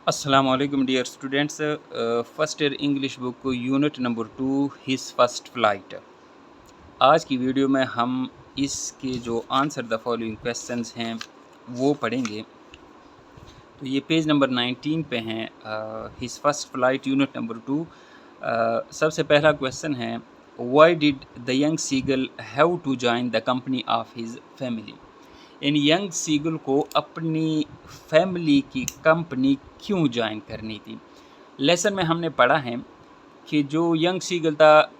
अस्सलाम वालेकुम dear students. First year English book unit number 2 his first flight. आज की वीडियो में हम इसके जो आंसर द फॉलोइंग क्वेश्चंस हैं वो पढ़ेंगे। तो ये पेज नंबर 19 पे हैं, his first flight unit number 2। सबसे पहला क्वेश्चन है, why did the young seagull have to join the company of his family. इन यंग सीगल को अपनी फैमिली की कंपनी क्यों ज्वाइन करनी थी। लेसन में हमने पढ़ा है कि जो यंग सीगल था,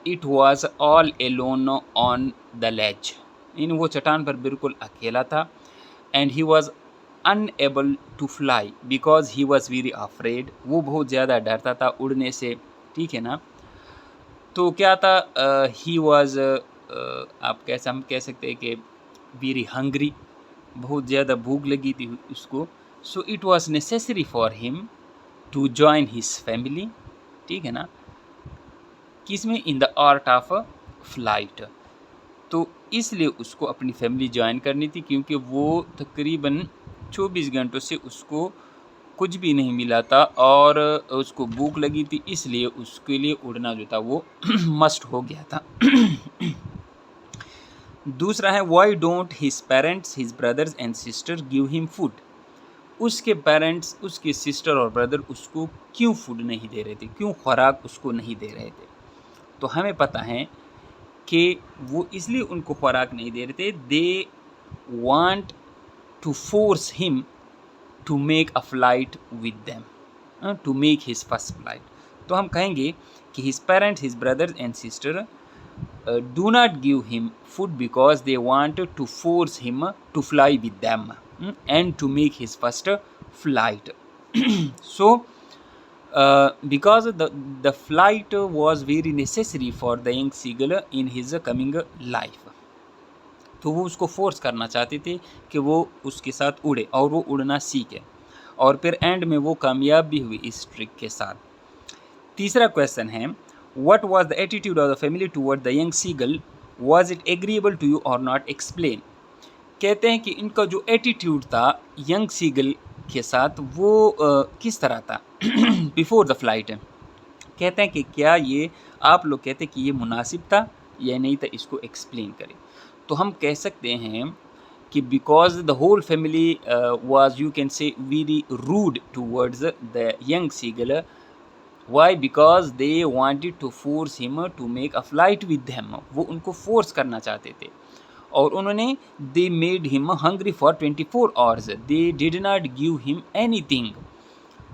it was all alone on the ledge. इन वो चट्टान पर बिल्कुल अकेला था। And he was unable to fly because he was very afraid. वो बहुत ज़्यादा डरता था उड़ने से, ठीक है ना। तो क्या था, ही वाज, आप कैसे हम कह सकते हैं कि वेरी हंग्री, बहुत ज़्यादा भूख लगी थी उसको। So it was necessary for him to join his family, ठीक है ना, किसमें, in the art of flight. तो इसलिए उसको अपनी फैमिली ज्वाइन करनी थी क्योंकि वो तकरीबन 24 घंटों से उसको कुछ भी नहीं मिला था और उसको भूख लगी थी, इसलिए उसके लिए उड़ना जो था वो मस्ट हो गया था। दूसरा है, why don't his parents his brothers and sister give him food. उसके पेरेंट्स, उसके सिस्टर और ब्रदर उसको क्यों फूड नहीं दे रहे थे, क्यों खुराक उसको नहीं दे रहे थे। तो हमें पता है कि वो इसलिए उनको खुराक नहीं दे रहे थे, they want to force him to make a flight with them, to make his first flight. तो हम कहेंगे कि his parents his brothers and sister do not give him food because they want to force him to fly with them, and to make his first flight. So because the flight was very necessary for the young seagull in his coming life, तो वो उसको force करना चाहते थे कि वो उसके साथ उड़े और वो उड़ना सीखे, और फिर एंड में वो कामयाब भी हुई इस ट्रिक के साथ। तीसरा क्वेश्चन है, what was the attitude of the family toward the young seagull, was it agreeable to you और नॉट, एक्सप्लेन। कहते हैं कि इनका जो एटीट्यूड था यंग सीगल के साथ वो किस तरह था बिफोर द फ्लाइट। कहते हैं कि क्या ये, आप लोग कहते हैं कि ये मुनासिब था या नहीं था, इसको एक्सप्लेन करें। तो हम कह सकते हैं कि because the whole family was, you can say, very rude towards the young seagull. Why, because they wanted to force him to make a flight with them. वो उनको फोर्स करना चाहते थे और उन्होंने, they made him hungry for 24 hours, they did not give him anything.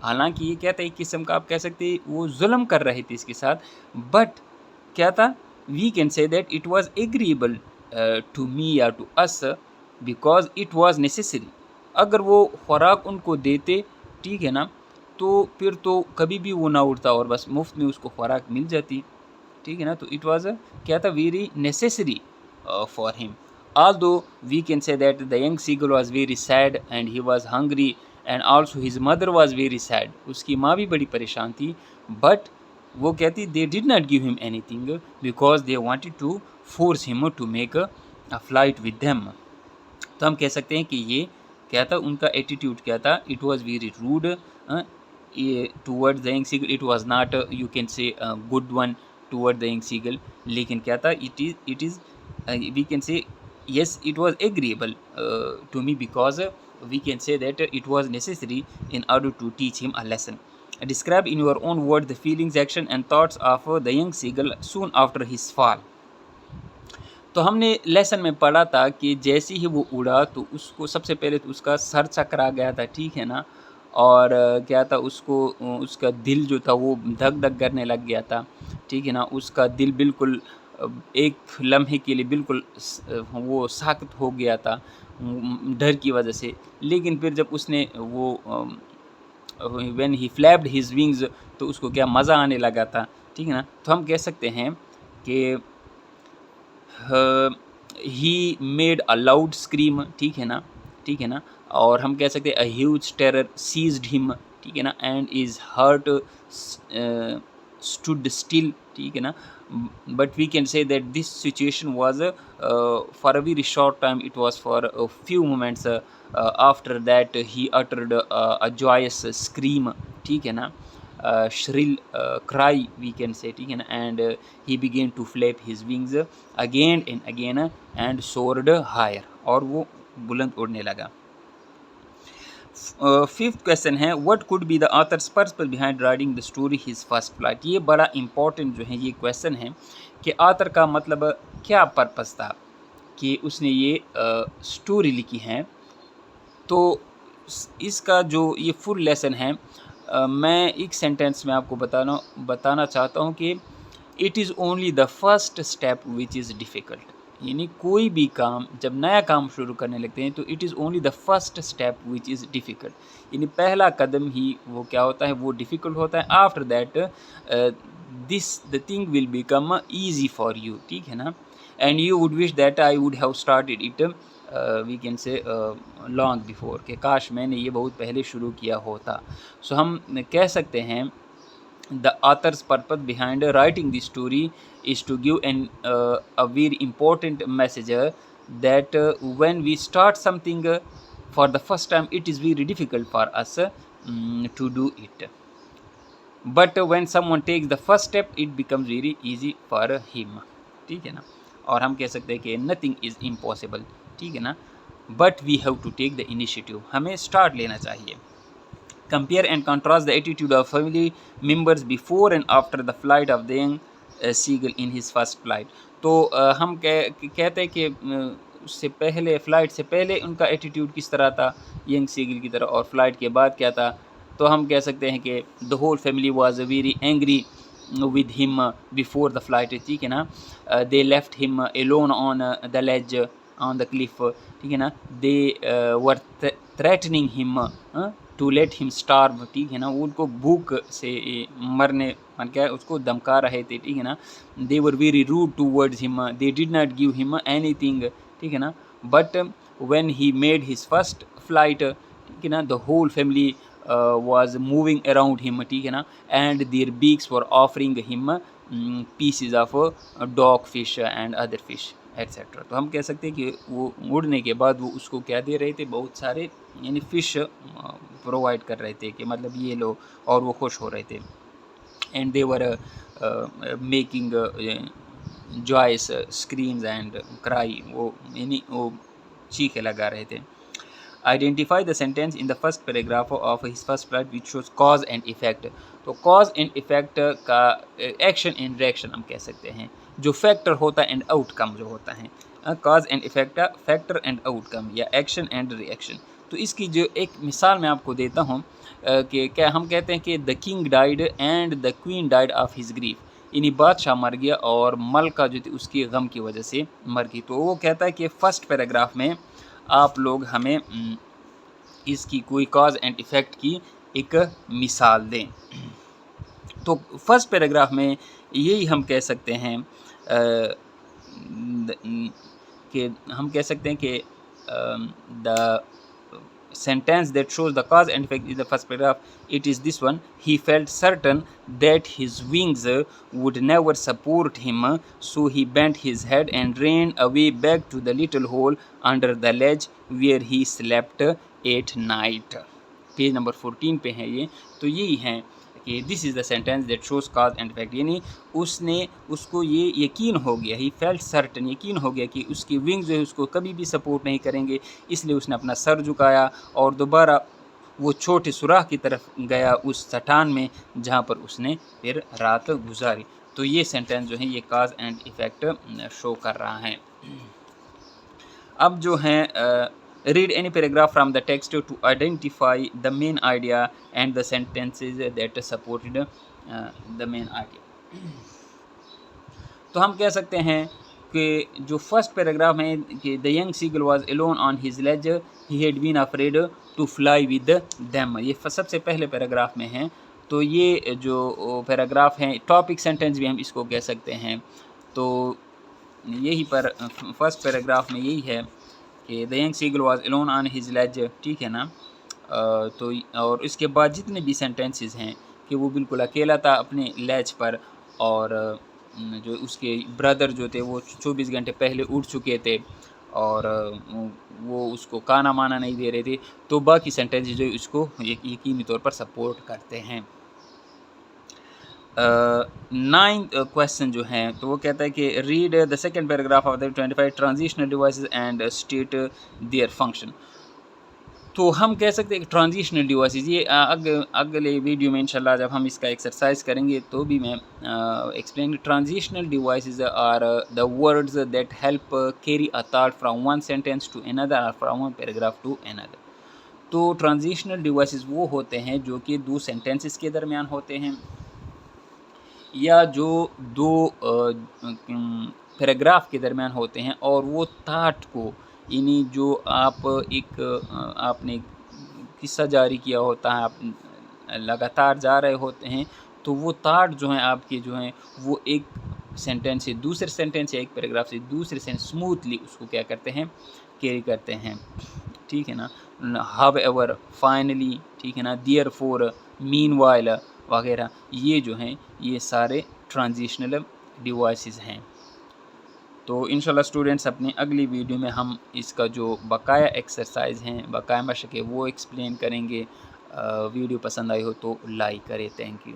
हालांकि ये क्या था, एक किस्म का आप कह सकते हैं वो जुल्म कर रहे थे इसके साथ, बट क्या था, we can say that it was agreeable to me या to us because it was necessary. अगर वो खुराक उनको देते, ठीक है ना, तो फिर तो कभी भी वो ना उड़ता और बस मुफ्त में उसको खुराक मिल जाती, ठीक है ना। तो इट वाज क्या था, very necessary for him. although we can say that the young seagull was very sad and he was hungry and also his mother was very sad, उसकी माँ भी बड़ी परेशान थी, but वो कहती, they did not give him anything because they wanted to force him to make a flight with them। तो हम कह सकते हैं कि ये क्या था, उनका एटीट्यूड क्या था, it was very rude toward the young seagull, it was not, you can say, good one toward the young seagull. लेकिन क्या था, it is we can say, yes, it was agreeable to me because we can say that it was necessary in order to teach him a lesson। Describe in your own words the feelings, action and thoughts of the young seagull soon after his fall। तो हमने lesson में पढ़ा था कि जैसे ही वो उड़ा तो उसको सबसे पहले तो उसका सर चकरा गया था, ठीक है ना, और क्या था, उसको उसका दिल जो था वो धक धक करने लग गया था, ठीक है ना। उसका दिल बिल्कुल एक लम्हे के लिए बिल्कुल वो साख्त हो गया था डर की वजह से। लेकिन फिर जब उसने वो when he flapped his wings, तो उसको क्या मज़ा आने लगा था, ठीक है ना। तो हम कह सकते हैं कि he made a loud scream, ठीक है ना, ठीक है ना। और हम कह सकते हैं a huge terror seized him, ठीक है ना, and his heart stood still, ठीक है ना। But we can say that this situation was for a very short time, it was for a few moments after that he uttered a joyous scream, ठीक है ना, shrill cry we can say, ठीक है ना, and he began to flap his wings again and again and soared higher, और वो बुलंद उड़ने लगा। फिफ्थ क्वेश्चन है what could be the author's purpose behind writing the story his first flight. ये बड़ा इंपॉर्टेंट जो है ये क्वेश्चन है कि ऑथर का मतलब क्या पर्पस था कि उसने ये स्टोरी लिखी है। तो इसका जो ये फुल लेसन है मैं एक सेंटेंस में आपको बताना चाहता हूँ कि it is only the first step which is difficult. यानी कोई भी काम जब नया काम शुरू करने लगते हैं तो it is only the first step which is difficult. यानी पहला कदम ही वो क्या होता है, वो डिफ़िकल्ट होता है। After that the thing will become easy for you, ठीक है ना, and you would wish that I would have started it we can say long before, कि काश मैंने ये बहुत पहले शुरू किया होता। सो हम कह सकते हैं the author's purpose behind writing the story is to give a very important message that when we start something for the first time it is very difficult for us to do it, but when someone takes the first step it becomes very easy for him, ठीक है ना। और हम कह सकते हैं कि nothing is impossible, ठीक है ना, but we have to take the initiative, हमें स्टार्ट लेना चाहिए। Compare and contrast the attitude of family members before and after the flight of the young seagull in his first flight। तो हम कहते हैं कि उससे पहले फ़्लाइट से पहले उनका एटीट्यूड किस तरह था यंग सीगल की तरह, और फ्लाइट के बाद क्या था। तो हम कह सकते हैं कि the whole family was very angry with him before the flight, ठीक है ना। they left him alone on the ledge on the cliff, ठीक है ना। they were threatening him to let him starve, ठीक है ना, वो उनको भूख से मरने मन क्या उसको धमका रहे थे, ठीक है ना। they were very rude towards him, they did not give him anything, ठीक है ना। but when he made his first flight, ठीक है ना, the whole family was moving around him, ठीक है ना, and their beaks were offering him pieces of dog fish and other fish etc। तो हम कह सकते हैं कि वो उड़ने के बाद वो उसको क्या दे रहे थे, बहुत सारे यानी फ़िश प्रोवाइड कर रहे थे कि मतलब ये लो, और वो खुश हो रहे थे। And they were making joyous screams and cry, वो यानी वो चीखे लगा रहे थे। Identify the sentence in the first paragraph of his first flight which shows cause and effect। तो cause and effect का action and reaction हम कह सकते हैं, जो factor होता है and outcome जो होता है, cause and effect, factor and outcome या action and reaction। तो इसकी जो एक मिसाल मैं आपको देता हूँ कि क्या हम कहते हैं कि the king died and the queen died of his grief, यानी बादशाह मर गया और मलका जो थी उसकी गम की वजह से मर गई। तो वो कहता है कि फर्स्ट पैराग्राफ में आप लोग हमें इसकी कोई कॉज एंड इफ़ेक्ट की एक मिसाल दें। तो फर्स्ट पैराग्राफ में यही हम कह सकते हैं कि हम कह सकते हैं कि the sentence that shows the cause and effect in the first paragraph, it is this one: he felt certain that his wings would never support him, so he bent his head and ran away back to the little hole under the ledge where he slept at night। Page number 14 पे है ये। तो यही है कि this is the sentence that shows cause and effect, यानी उसको ये यकीन हो गया, ही फेल्ट सर्टन, यकीन हो गया कि उसकी विंग्स जो है उसको कभी भी सपोर्ट नहीं करेंगे, इसलिए उसने अपना सर झुकाया और दोबारा वो छोटे सुराख की तरफ गया उस चट्टान में जहाँ पर उसने फिर रात गुजारी। तो ये सेंटेंस जो है ये कॉज एंड इफेक्ट शो कर रहा है। अब जो है read any paragraph from the text to identify the main idea and the sentences that supported the main idea। तो हम कह सकते हैं कि जो फर्स्ट पैराग्राफ है कि the young seagull was alone on his ledge, he had been afraid to fly with them, ये सबसे पहले पैराग्राफ में है। तो ये जो पैराग्राफ है टॉपिक सेंटेंस भी हम इसको कह सकते हैं। तो यही पर फर्स्ट पैराग्राफ में यही है कि the young seagull was alone on his ledge, ठीक है ना। तो और इसके बाद जितने भी सेंटेंसेस हैं कि वो बिल्कुल अकेला था अपने लेज पर, और जो उसके ब्रदर जो थे वो 24 घंटे पहले उड़ चुके थे, और वो उसको काना माना नहीं दे रहे थे, तो बाकी सेंटेंस जो है उसको यकीनी तौर पर सपोर्ट करते हैं। 9th क्वेश्चन जो है तो वो कहता है कि read the second paragraph of the 25 transitional devices and state their function. तो हम कह सकते हैं कि ट्रांजिशनल डिवाइसेस ये अगले वीडियो में इंशाल्लाह जब हम इसका एक्सरसाइज करेंगे तो भी मैं explain. Transitional devices are the words that help carry a thought from one sentence to another और from one paragraph to another. तो ट्रांजिशनल डिवाइसेस वो होते हैं जो कि दो सेंटेंसेस के दरमियान होते हैं या जो दो पैराग्राफ के दरमियान होते हैं, और वो थाट को यानी जो आप एक आपने किस्सा जारी किया होता है, आप लगातार जा रहे होते हैं, तो वो थाट जो हैं आपके जो हैं वो एक सेंटेंस से दूसरे सेंटेंस या एक पैराग्राफ से दूसरे सेंटेंस स्मूथली उसको क्या करते हैं, कैरी करते हैं। ठीक है ना, हाउएवर, फाइनली, ठीक है ना, देयरफॉर, मीनवाइल वगैरह, ये जो हैं ये सारे ट्रांजिशनल डिवाइसेस हैं। तो इंशाल्लाह स्टूडेंट्स अपनी अगली वीडियो में हम इसका जो बकाया एक्सरसाइज हैं, बकाया मशक़ है वो एक्सप्लेन करेंगे। वीडियो पसंद आई हो तो लाइक करें। Thank you.